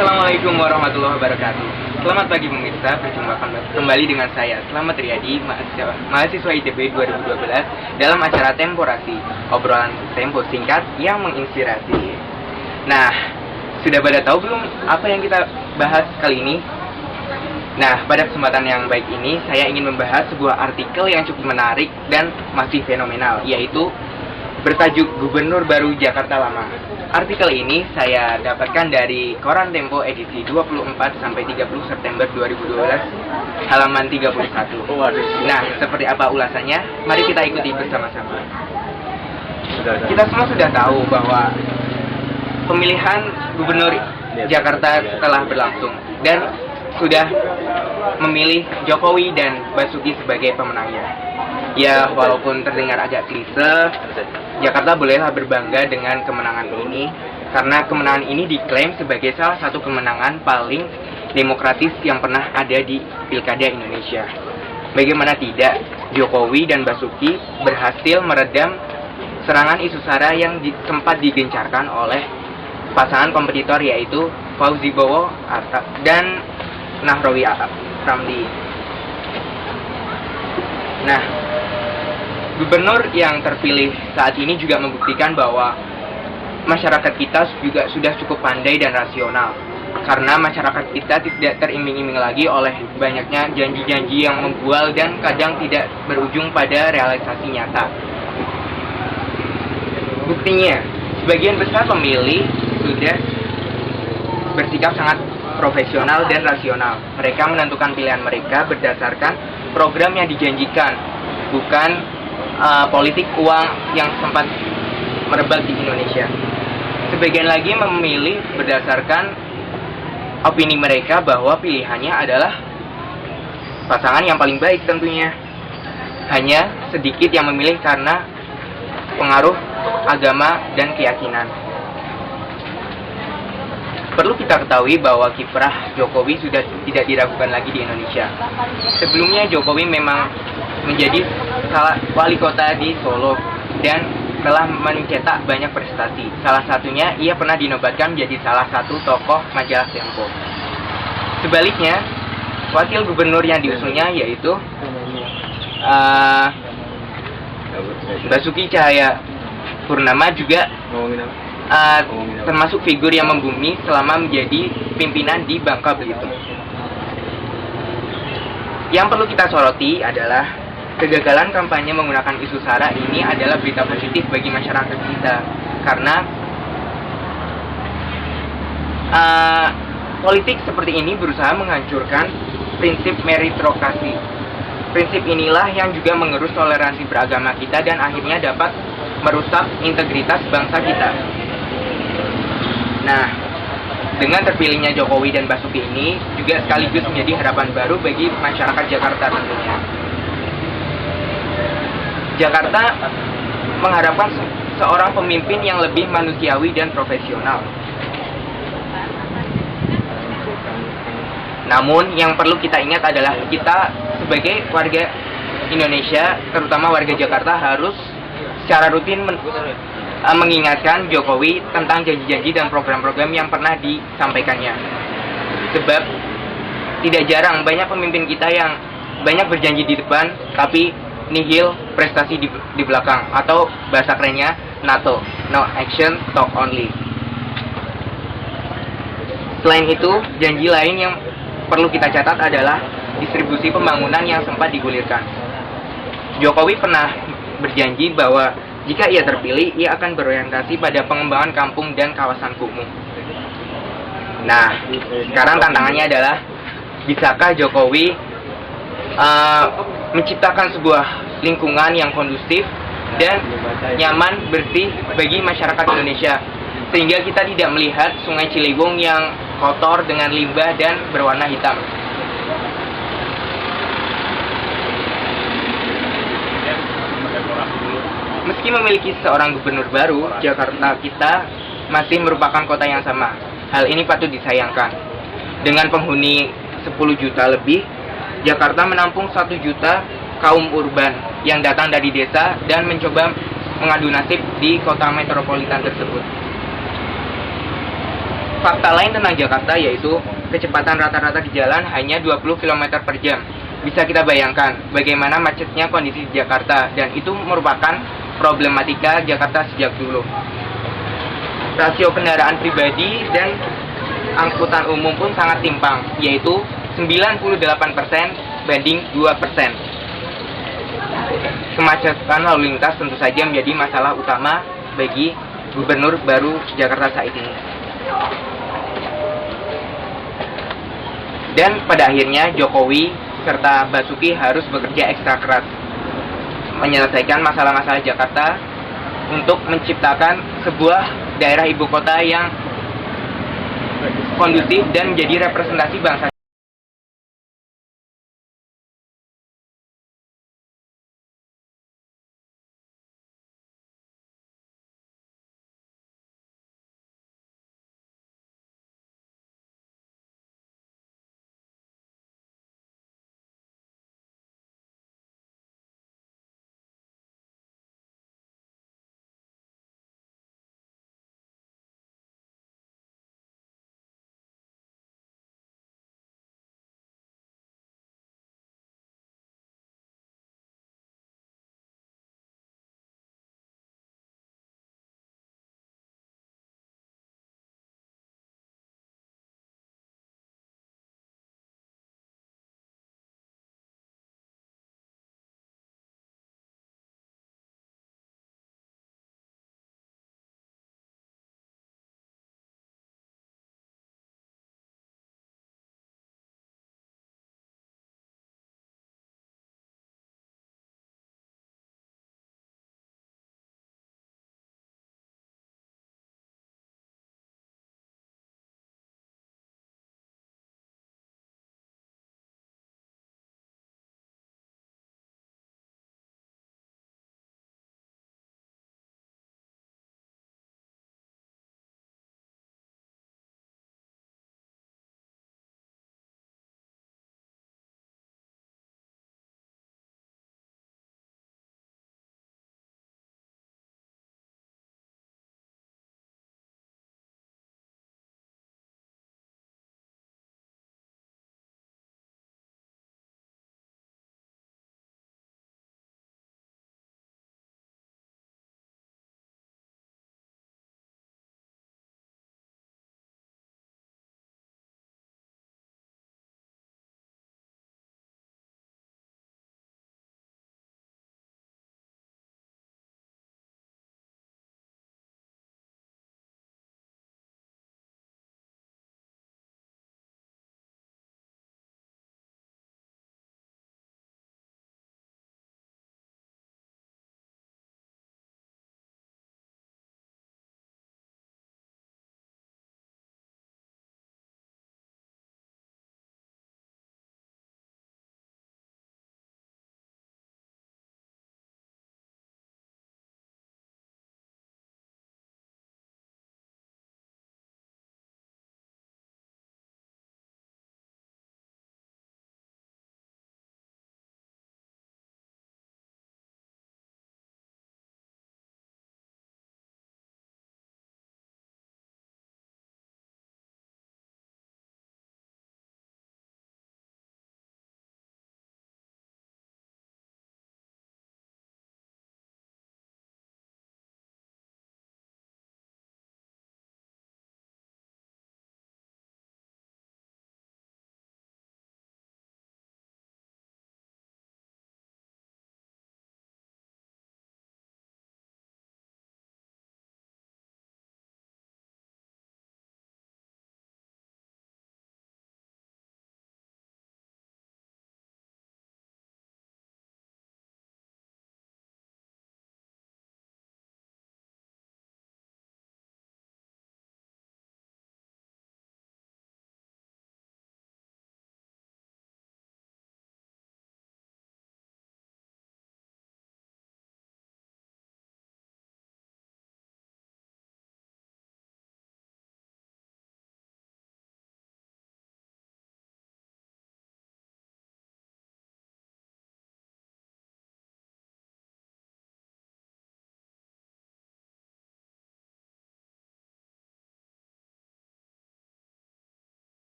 Assalamualaikum warahmatullahi wabarakatuh. Selamat pagi pemirsa, berjumpa kembali dengan saya Selamat Riyadi, mahasiswa ITB 2012 dalam acara Temporasi, obrolan tempo singkat yang menginspirasi. Nah, sudah pada tahu belum apa yang kita bahas kali ini? Nah, pada kesempatan yang baik ini, saya ingin membahas sebuah artikel yang cukup menarik dan masih fenomenal, yaitu bertajuk Gubernur Baru Jakarta Lama. Artikel ini saya dapatkan dari Koran Tempo edisi 24-30 September 2012, halaman 31. Nah, seperti apa ulasannya? Mari kita ikuti bersama-sama. Kita semua sudah tahu bahwa pemilihan Gubernur Jakarta telah berlangsung dan sudah memilih Jokowi dan Basuki sebagai pemenangnya. Ya, walaupun terdengar agak klise, Jakarta bolehlah berbangga dengan kemenangan ini, karena kemenangan ini diklaim sebagai salah satu kemenangan paling demokratis yang pernah ada di Pilkada Indonesia. Bagaimana tidak, Jokowi dan Basuki berhasil meredam serangan isu sara yang sempat digencarkan oleh pasangan kompetitor, yaitu Fauzi Bowo dan Nahrawi Ramli. Nah, gubernur yang terpilih saat ini juga membuktikan bahwa masyarakat kita juga sudah cukup pandai dan rasional, karena masyarakat kita tidak teriming-iming lagi oleh banyaknya janji-janji yang membual dan kadang tidak berujung pada realisasi nyata. Buktinya, sebagian besar pemilih sudah bersikap sangat profesional dan rasional. Mereka menentukan pilihan mereka berdasarkan program yang dijanjikan, bukan politik uang yang sempat merebak di Indonesia. Sebagian lagi memilih berdasarkan opini mereka bahwa pilihannya adalah pasangan yang paling baik tentunya. Hanya sedikit yang memilih karena pengaruh agama dan keyakinan. Perlu kita ketahui bahwa kiprah Jokowi sudah tidak diragukan lagi di Indonesia. Sebelumnya Jokowi memang menjadi wali kota di Solo dan telah mencetak banyak prestasi. Salah satunya ia pernah dinobatkan menjadi salah satu tokoh majalah Tempo. Sebaliknya, wakil gubernur yang diusungnya yaitu Basuki Cahayapurnama juga termasuk figur yang membumi selama menjadi pimpinan di Bangka Belitung. Yang perlu kita soroti adalah kegagalan kampanye menggunakan isu sara ini adalah berita positif bagi masyarakat kita, karena politik seperti ini berusaha menghancurkan prinsip meritokrasi. Prinsip inilah yang juga mengerus toleransi beragama kita dan akhirnya dapat merusak integritas bangsa kita. Nah, dengan terpilihnya Jokowi dan Basuki ini juga sekaligus menjadi harapan baru bagi masyarakat Jakarta tentunya. Jakarta mengharapkan seorang pemimpin yang lebih manusiawi dan profesional. Namun yang perlu kita ingat adalah kita sebagai warga Indonesia, terutama warga Jakarta, harus secara rutin mengingatkan Jokowi tentang janji-janji dan program-program yang pernah disampaikannya. Sebab tidak jarang banyak pemimpin kita yang banyak berjanji di depan tapi nihil prestasi di belakang, atau bahasa kerennya NATO, no action, talk only. Selain itu, janji lain yang perlu kita catat adalah distribusi pembangunan yang sempat digulirkan. Jokowi pernah berjanji bahwa jika ia terpilih, ia akan berorientasi pada pengembangan kampung dan kawasan kumuh. Nah, sekarang tantangannya adalah, bisakah Jokowi menciptakan sebuah lingkungan yang kondusif dan nyaman, bersih bagi masyarakat Indonesia, sehingga kita tidak melihat Sungai Ciliwung yang kotor dengan limbah dan berwarna hitam. Meski memiliki seorang gubernur baru, Jakarta kita masih merupakan kota yang sama. Hal ini patut disayangkan. Dengan penghuni 10 juta lebih, Jakarta menampung 1 juta kaum urban yang datang dari desa dan mencoba mengadu nasib di kota metropolitan tersebut. Fakta lain tentang Jakarta yaitu kecepatan rata-rata di jalan hanya 20 km per jam. Bisa kita bayangkan bagaimana macetnya kondisi di Jakarta, dan itu merupakan problematika Jakarta sejak dulu. Rasio kendaraan pribadi dan angkutan umum pun sangat timpang, yaitu 98% banding 2%. Kemacetan lalu lintas tentu saja menjadi masalah utama bagi gubernur baru Jakarta saat ini. Dan pada akhirnya Jokowi serta Basuki harus bekerja ekstra keras menyelesaikan masalah-masalah Jakarta untuk menciptakan sebuah daerah ibu kota yang kondusif dan menjadi representasi bangsa.